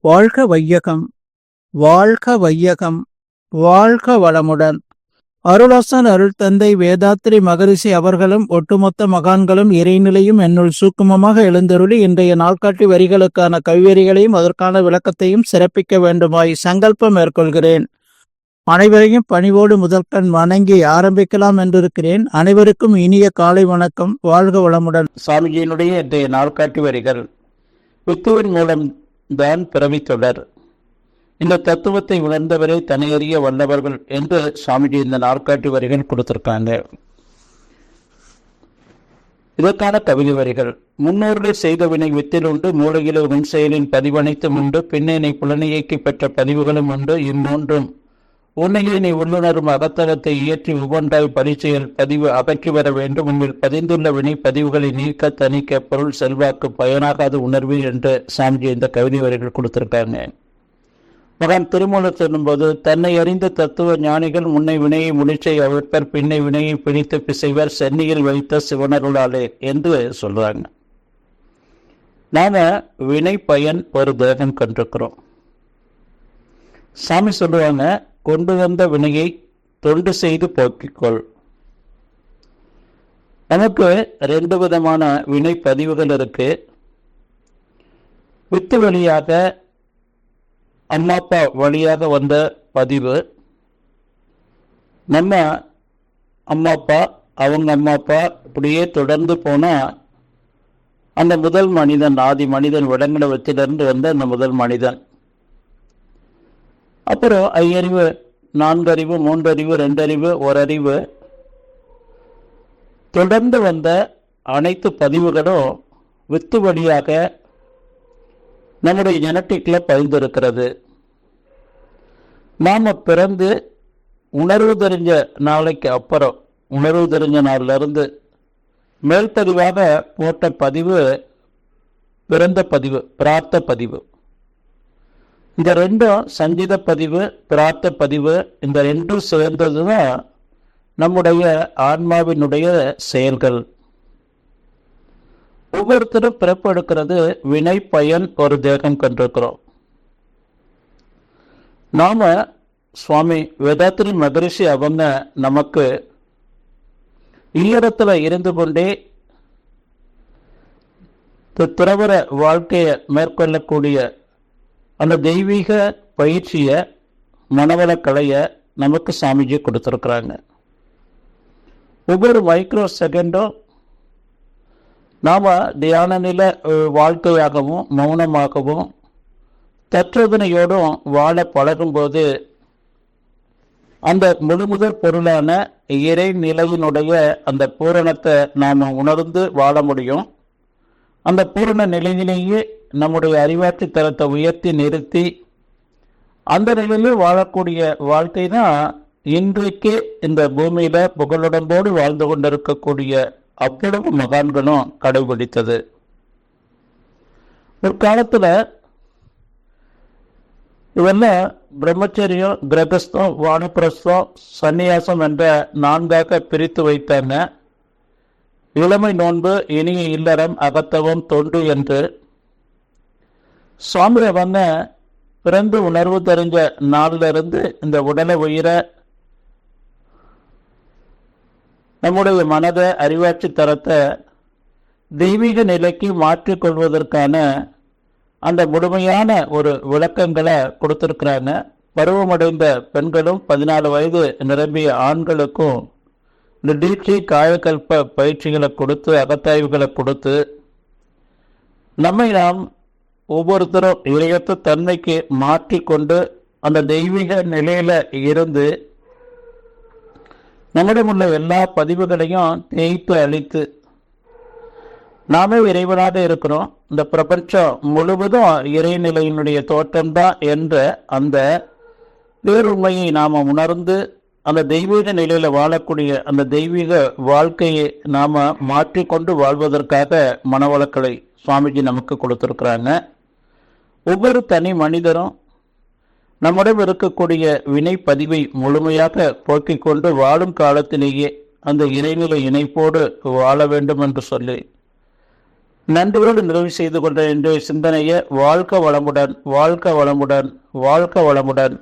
வாழ்க வையகம், வாழ்க வையகம், வாழ்க வளமுடன். அருளாசன் அருள் தந்தை வேதாத்ரி மகரிஷி அவர்களும் ஒட்டுமொத்த மகான்களும் இறைநிலையும் என்னுள் சூக்குமமாக எழுந்தருளி இன்றைய நாள்காட்டி வரிகளுக்கான கவிவரிகளையும் அதற்கான விளக்கத்தையும் சிறப்பிக்க வேண்டுமாய் சங்கல்பம் மேற்கொள்கிறேன். அனைவரையும் பணிவோடு முதற்கண் வணங்கி ஆரம்பிக்கலாம் என்றிருக்கிறேன். அனைவருக்கும் இனிய காலை வணக்கம். வாழ்க வளமுடன். சாமிஜியினுடைய இன்றைய நாள்காட்டி வரிகள். வித்துவின் மூலம் தான் பிறவி தொடர். இந்த தத்துவத்தை உணர்ந்தவரை தனியறிய வல்லவர்கள் என்று சாமிஜி இந்த நாள்காட்டி வரிகள் கொடுத்திருக்காங்க. இதற்கான கவிதை வரிகள். முன்னோர்கள் செய்த வினை வித்தில் உண்டு, மூளையில உன் செயலின் பதிவனைத்தும் உண்டு, பின்னணி புலனையக்கி பெற்ற பதிவுகளும் உண்டு. இம்மூன்றும் உன்னையே நீ உள்ளுணரும் அகத்தளத்தை இயற்றி ஒவ்வொன்றாய் பரிச்செயல் பதிவு அகற்றி வர வேண்டும். உன்னில் பதிந்துள்ள வினை பதிவுகளை நீக்க தணிக்க பொருள் செல்வாக்கு பயனாகாத உணர்வு என்று சாமிஜி இந்த கவிதை வரிகள் கொடுத்திருக்காங்க. மகான் திருமூலர் சொல்லும்போது, தன்னை அறிந்த தத்துவ ஞானிகள் முன்னை வினையை முடிச்சை அவிழ்ப்பர், பின்னை வினையை பிடித்து பிசைவர், சென்னியில் வைத்த சிவனருளாலே என்று சொல்றாங்க. நாம வினை பயன் ஒரு தேகம் கண்டிருக்கிறோம். சாமி சொல்லுவாங்க, கொண்டு வந்த வினையை தொண்டு செய்து போக்கிக்கொள். நமக்கு 2 விதமான வினை பதிவுகள் இருக்கு. வித்து வழியாக அம்மா அப்பா வழியாக வந்த பதிவு. நம்ம அம்மா அப்பா அவங்க அம்மா அப்பா இப்படியே தொடர்ந்து போனா அந்த முதல் மனிதன், ஆதி மனிதன் விலங்கின வச்சிலிருந்து வந்த அந்த முதல் மனிதன். அப்புறம் 5 அறிவு, 4 அறிவு, 3 அறிவு, 2 அறிவு, 1 அறிவு தொடர்ந்து வந்த அனைத்து பதிவுகளும் வித்து வழியாக நம்முடைய ஜெனட்டிக்ல பதிந்திருக்கிறது. நாம பிறந்து உணர்வு தெரிஞ்ச நாளைக்கு அப்புறம், உணர்வு தெரிஞ்ச நாள்ல இருந்து மேல்பதிவாக போட்ட பதிவு பிறந்த பதிவு, பிரார்த்த பதிவு. இந்த 2ம் சஞ்சித பதிவு, பிரார்த்த பதிவு, இந்த 2ம் சேர்ந்ததுதான் நம்முடைய ஆன்மாவினுடைய செயல்கள். ஒவ்வொருத்தரும் பிறப்பெடுக்கிறது வினை பயன் ஒரு தேகம் கண்டிருக்கிறோம். நாம சுவாமி வேதாத்ரி மகரிஷி அவங்க நமக்கு இல்லறத்துல இருந்து கொண்டே துறவர வாழ்க்கையை மேற்கொள்ளக்கூடிய அந்த தெய்வீக பயிற்சியை, மனவள கலையை நமக்கு சாமிஜி கொடுத்துருக்குறாங்க. ஒவ்வொரு மைக்ரோ செகண்டும் நாம் தியான நில வாழ்க்கையாகவும் மௌனமாகவும் தற்றுதனையோடும் வாழ பழகும்போது அந்த முழுமுதற் பொருளான இறை நிலையினுடைய அந்த பூரணத்தை நாம் உணர்ந்து வாழ முடியும். அந்த பூரண நிலையிலேயே நம்முடைய அறிவாட்சி தரத்தை உயர்த்தி நிறுத்தி அந்த நிலையில் வாழக்கூடிய வாழ்க்கை தான் இன்றைக்கு இந்த பூமியில புகழுடம்போடு வாழ்ந்து கொண்டிருக்கக்கூடிய அவ்வளவு மகான்களும் கடைபிடித்தது. ஒரு காலத்துல இவெல்லாம் பிரம்மச்சரியம், கிரகஸ்தம், வானப்பிரஸ்தம், சந்நியாசம் என்ற 4ஆக பிரித்து வைத்தாங்க. இளமை நோன்பு, இனிய இல்லறம், அகத்தவம், தொண்டு என்று. சுவாமி அவங்க பிறந்து உணர்வு தெரிஞ்ச நாளில் இருந்து இந்த உடலை உயிரை, நம்முடைய மனதை, அறிவாட்சி தரத்தை தெய்வீக நிலைக்கு மாற்றிக்கொள்வதற்கான அந்த முழுமையான ஒரு விளக்கங்களை கொடுத்திருக்கிறாங்க. பருவமடைந்த பெண்களும் 14 வயது நிரம்பிய ஆண்களுக்கும் இந்த தீட்சை காயக்கல்ப பயிற்சிகளை கொடுத்து, அகத்தாய்வுகளை கொடுத்து, நம்மை நாம் ஒவ்வொருத்தரும் இறையற்ற தன்மைக்கு மாற்றிக்கொண்டு அந்த தெய்வீக நிலையில இருந்து நம்மிடம் உள்ள எல்லா பதிவுகளையும் தேய்த்து அழித்து நாமே இறைவனாக இருக்கிறோம். இந்த பிரபஞ்சம் முழுவதும் இறைநிலையினுடைய தோற்றம்தான் என்ற அந்த வேறுண்மையை நாம உணர்ந்து அந்த தெய்வீக நிலையில வாழக்கூடிய அந்த தெய்வீக வாழ்க்கையை நாம மாற்றிக்கொண்டு வாழ்வதற்காக மனவளக்கலை சுவாமிஜி நமக்கு கொடுத்திருக்கிறாங்க. ஒவ்வொரு தனி மனிதரும் நம்முடன் இருக்கக்கூடிய வினை பதிவை முழுமையாக போக்கிக் கொண்டு வாழும் காலத்திலேயே அந்த இறைநிலை இணைப்போடு வாழ வேண்டும் என்று சொல்லி நன்றியோடு நிறைவு செய்து கொண்ட இன்றைய சிந்தனையை வாழ்க வளமுடன், வாழ்க வளமுடன், வாழ்க வளமுடன்.